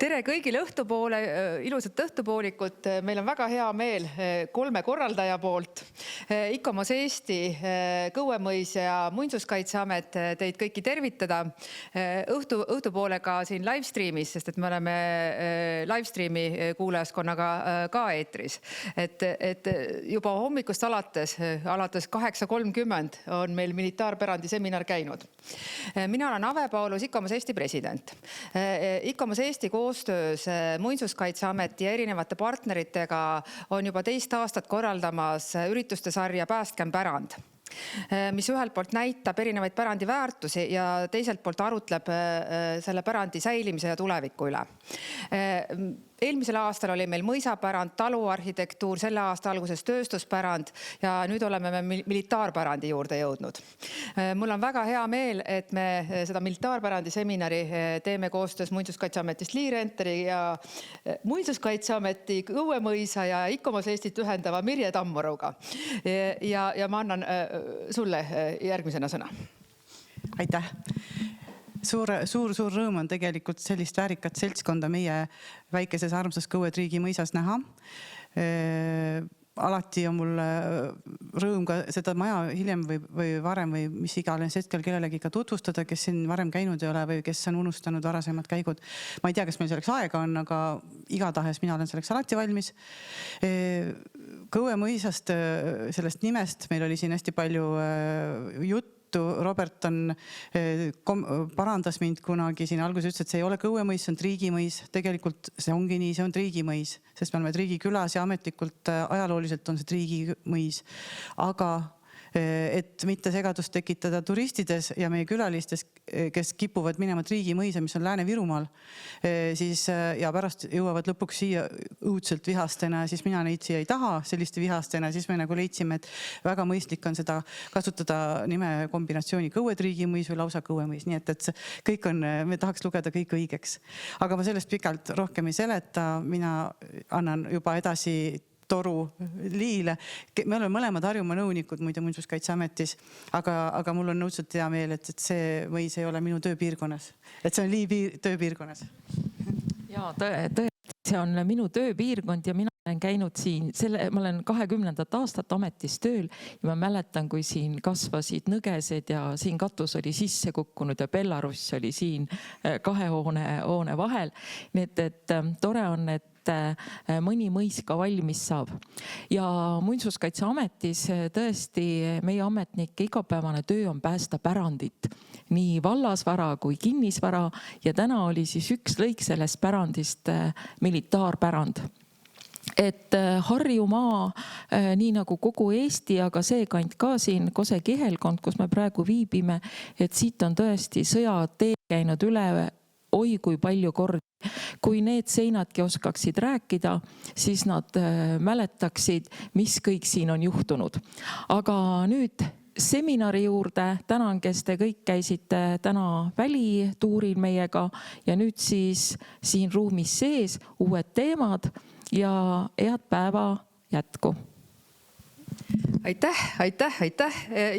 Tere kõigile õhtupoole, ilusat õhtupoolikut. Meil on väga hea meel 3 korraldaja poolt. ICOMOS Eesti, Kõuemõis ja Muinsuskaitseamet teid kõiki tervitada. Õhtupoolega siin livestreamis, sest et me oleme livestreami kuulajaskonnaga ka eetris. Et juba hommikust alates 8:30 on meil militaarpärandi seminar käinud. Mina olen Ave Paulus, ICOMOS Eesti president. ICOMOS Eesti koostöös Muinsuskaitseameti ja erinevate partneritega on juba 2 aastat korraldamas ürituste sarja Päästkem pärand, mis ühelt poolt näitab erinevaid pärandi väärtusi ja teiselt poolt arutleb selle pärandi säilimise ja tuleviku üle. Eelmisel aastal oli meil mõisapärand, taluarhitektuur, selle aasta alguses tööstuspärand ja nüüd oleme me militaarpärandi juurde jõudnud. Mul on väga hea meel, et me seda militaarpärandi seminari teeme koostöös Muinsuskaitseametist Liirenteri ja Muinsuskaitseameti, Kõuemõisa ja ICOMOS Eestit ühendava Mirje Tammoruga. Ja ma annan sulle järgmisena sõna. Aitäh! Suur rõõm on tegelikult sellist väärikat seltskonda meie väikeses armsas Kõuetriigi mõisas näha. Alati on mul rõõm ka seda maja hiljem või varem või mis iganes hetkel kellelegi ka tutvustada, kes siin varem käinud ei ole või kes on unustanud varasemad käigud. Ma ei tea, kas meil selleks aega on, aga igatahes mina olen selleks alati valmis. Kõuemõisast, sellest nimest, meil oli siin hästi palju juttu. Robert parandas mind kunagi siin alguses ütles, et see ei ole Kõuemõis, see on Triigimõis. Tegelikult see ongi nii, see on Triigimõis, sest me oleme Triigi külas ja ametlikult ajalooliselt on see Triigimõis. Aga et mitte segadust tekitada turistides ja meie külalistes, kes kipuvad minema Triigimõisa, mis on Lääne-Virumaal, siis, ja pärast jõuavad lõpuks siia õudselt vihastena, siis mina neid siia ei taha selliste vihastena, siis me nagu leidsime, et väga mõistlik on seda kasutada nime kombinatsiooni Kõue-Triigimõis või lausa Kõuemõis. Nii et kõik on, me tahaks lugeda kõik õigeks. Aga ma sellest pikalt rohkem ei seleta, mina annan juba edasi toru Liile. Me oleme mõlemad Harjumaa nõunikud muide Muinsuskaitseametis, aga mul on nõudselt hea meel, et see mõis ei ole minu tööpiirkonnas. Et see on Lii tööpiirkonnas. Jaa, tõesti, see on minu tööpiirkond ja mina olen käinud siin, ma olen 20. aastat ametis tööl ja ma mäletan, kui siin kasvasid nõgesed ja siin katus oli sisse kukkunud ja Belarus oli siin 2 hoone vahel. Nii et tore on, et mõni mõis ka valmis saab. Ja Muinsuskaitseametis tõesti meie ametnike igapäevane töö on päästa pärandit. Nii vallasvara kui kinnisvara ja täna oli siis üks lõik sellest pärandist militaarpärand. Et Harjumaa, nii nagu kogu Eesti, aga see kant ka siin Kose kihelkond, kus me praegu viibime, et siit on tõesti sõjatee käinud üle oi kui palju kordi. Kui need seinadki oskaksid rääkida, siis nad mäletaksid, mis kõik siin on juhtunud. Aga nüüd seminari juurde, tänan, kes te kõik käisite täna välituuril meiega ja nüüd siis siin ruumis sees uued teemad ja head päeva jätku. Aitäh.